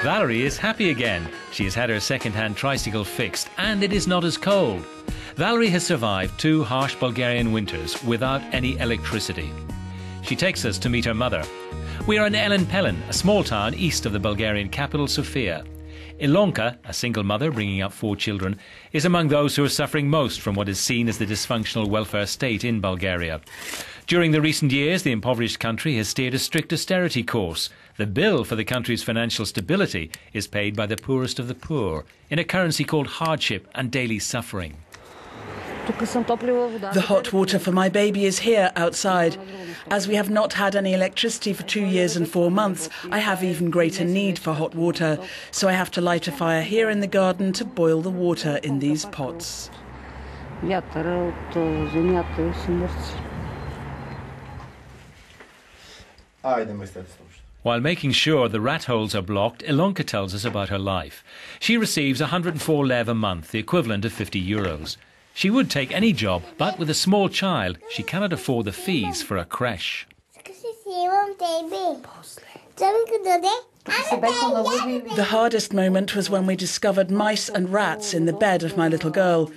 Valerie is happy again. She has had her second-hand tricycle fixed and it is not as cold. Valerie has survived 2 harsh Bulgarian winters without any electricity. She takes us to meet her mother. We are in Pelin, a small town east of the Bulgarian capital, Sofia. Ilonka, a single mother bringing up 4 children, is among those who are suffering most from what is seen as the dysfunctional welfare state in Bulgaria. During the recent years, the impoverished country has steered a strict austerity course. The bill for the country's financial stability is paid by the poorest of the poor, in a currency called hardship and daily suffering. The hot water for my baby is here outside. As we have not had any electricity for 2 years and 4 months, I have even greater need for hot water. So I have to light a fire here in the garden to boil the water in these pots. While making sure the rat holes are blocked, Ilonka tells us about her life. She receives 104 lev a month, the equivalent of €50. She would take any job, but with a small child, she cannot afford the fees for a creche. The hardest moment was when we discovered mice and rats in the bed of my little girl.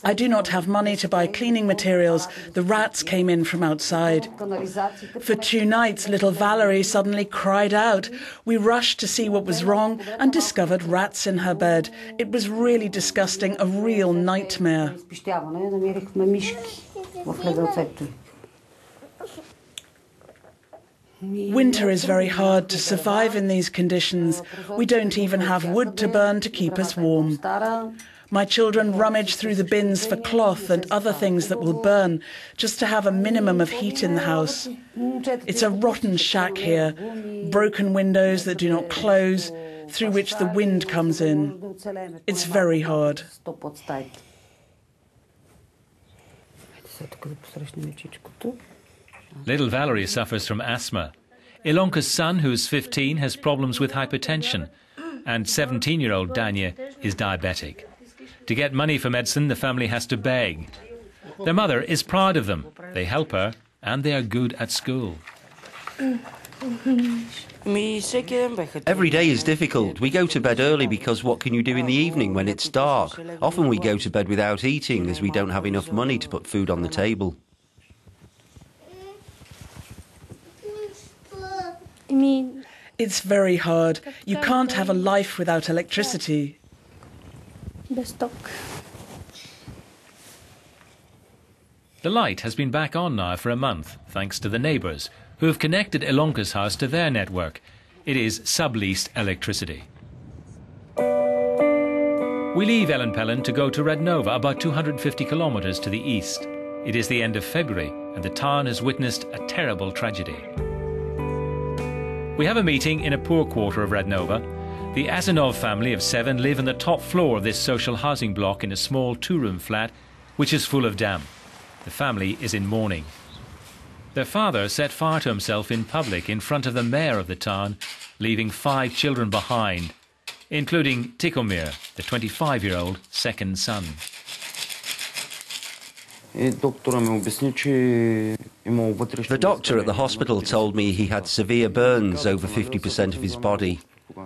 I do not have money to buy cleaning materials. The rats came in from outside. For 2 nights, little Valerie suddenly cried out. We rushed to see what was wrong and discovered rats in her bed. It was really disgusting, a real nightmare. Winter is very hard to survive in these conditions. We don't even have wood to burn to keep us warm. My children rummage through the bins for cloth and other things that will burn, just to have a minimum of heat in the house. It's a rotten shack here, broken windows that do not close, through which the wind comes in. It's very hard. Little Valerie suffers from asthma. Ilonka's son, who is 15, has problems with hypertension. And 17-year-old Danya is diabetic. To get money for medicine, the family has to beg. Their mother is proud of them. They help her, and they are good at school. Every day is difficult. We go to bed early because what can you do in the evening when it's dark? Often we go to bed without eating as we don't have enough money to put food on the table. It's very hard. You can't have a life without electricity. The light has been back on now for a month, thanks to the neighbours, who have connected Ilonka's house to their network. It is subleased electricity. We leave Pelin to go to Rednova, about 250 kilometres to the east. It is the end of February, and the town has witnessed a terrible tragedy. We have a meeting in a poor quarter of Rednova. The Azanov family of 7 live on the top floor of this social housing block in a small 2-room flat, which is full of damp. The family is in mourning. Their father set fire to himself in public in front of the mayor of the town, leaving 5 children behind, including Tikomir, the 25-year-old second son. The doctor at the hospital told me he had severe burns over 50% of his body.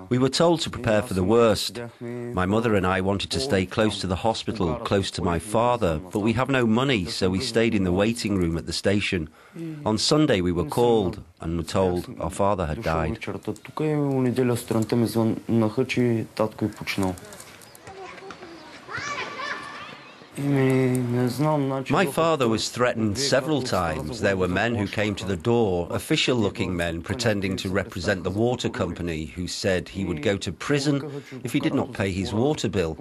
We were told to prepare for the worst. My mother and I wanted to stay close to the hospital, close to my father, but we have no money, so we stayed in the waiting room at the station. On Sunday we were called and were told our father had died. My father was threatened several times. There were men who came to the door, official-looking men pretending to represent the water company, who said he would go to prison if he did not pay his water bill.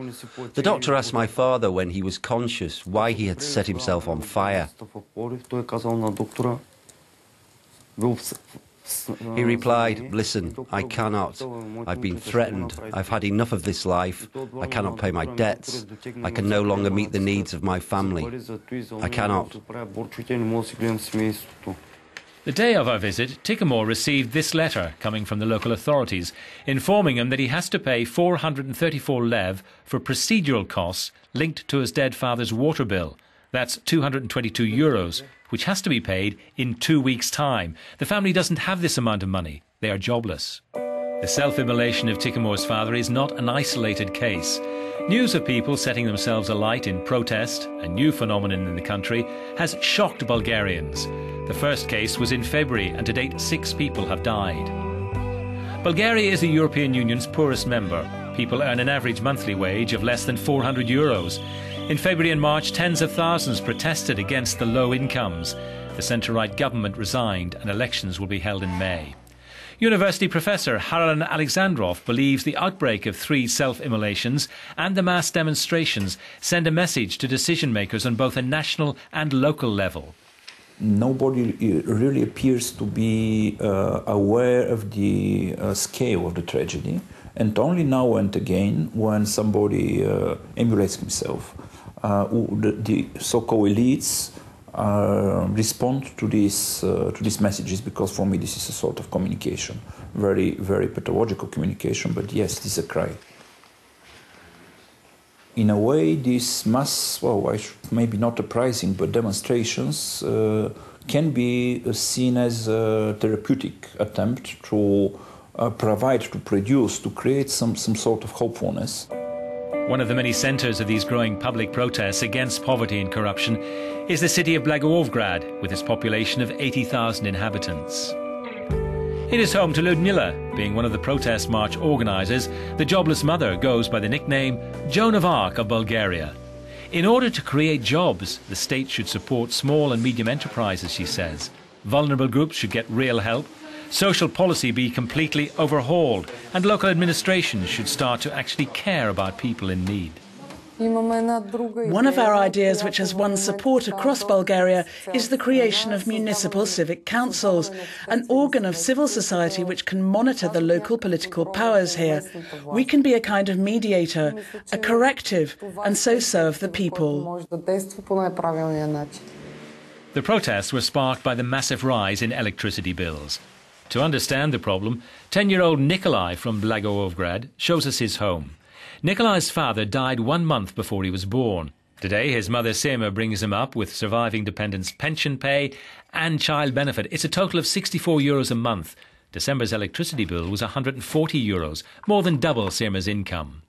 The doctor asked my father when he was conscious why he had set himself on fire. He replied, "Listen, I cannot. I've been threatened. I've had enough of this life. I cannot pay my debts. I can no longer meet the needs of my family. I cannot." The day of our visit, Tikomor received this letter coming from the local authorities, informing him that he has to pay 434 lev for procedural costs linked to his dead father's water bill. That's €222, which has to be paid in 2 weeks' time. The family doesn't have this amount of money. They are jobless. The self-immolation of Tikhomor's father is not an isolated case. News of people setting themselves alight in protest, a new phenomenon in the country, has shocked Bulgarians. The first case was in February, and to date 6 people have died. Bulgaria is the European Union's poorest member. People earn an average monthly wage of less than 400 euros. In February and March, tens of thousands protested against the low incomes. The centre-right government resigned and elections will be held in May. University professor Haran Alexandrov believes the outbreak of 3 self-immolations and the mass demonstrations send a message to decision-makers on both a national and local level. Nobody really appears to be aware of the scale of the tragedy, and only now and again, when somebody emulates himself, the so-called elites respond to these messages, because for me this is a sort of communication, very, very pathological communication, but yes, it is a cry. In a way, these mass, maybe not uprising, but demonstrations can be seen as a therapeutic attempt to produce, to create some sort of hopefulness. One of the many centres of these growing public protests against poverty and corruption is the city of Blagoevgrad, with its population of 80,000 inhabitants. It is home to Ludmila. Being one of the protest march organisers, the jobless mother goes by the nickname Joan of Arc of Bulgaria. In order to create jobs, the state should support small and medium enterprises, she says. Vulnerable groups should get real help. Social policy be completely overhauled, and local administrations should start to actually care about people in need. One of our ideas which has won support across Bulgaria is the creation of municipal civic councils, an organ of civil society which can monitor the local political powers here. We can be a kind of mediator, a corrective, and so serve the people. The protests were sparked by the massive rise in electricity bills. To understand the problem, 10-year-old Nikolai from Blagoevgrad shows us his home. Nikolai's father died 1 month before he was born. Today, his mother Sema brings him up with surviving dependents' pension pay and child benefit. It's a total of 64 euros a month. December's electricity bill was 140 euros, more than double Sema's income.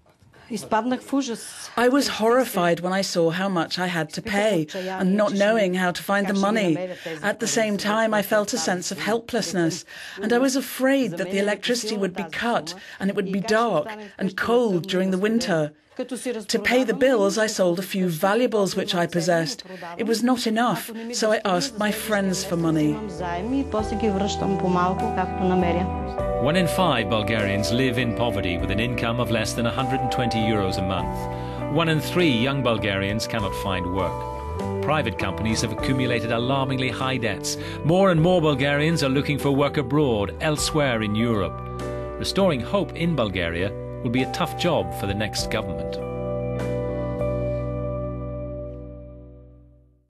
I was horrified when I saw how much I had to pay and not knowing how to find the money. At the same time, I felt a sense of helplessness, and I was afraid that the electricity would be cut and it would be dark and cold during the winter. To pay the bills, I sold a few valuables which I possessed. It was not enough, so I asked my friends for money. 1 in 5 Bulgarians live in poverty with an income of less than 120 euros a month. 1 in 3 young Bulgarians cannot find work. Private companies have accumulated alarmingly high debts. More and more Bulgarians are looking for work abroad, elsewhere in Europe. Restoring hope in Bulgaria will be a tough job for the next government.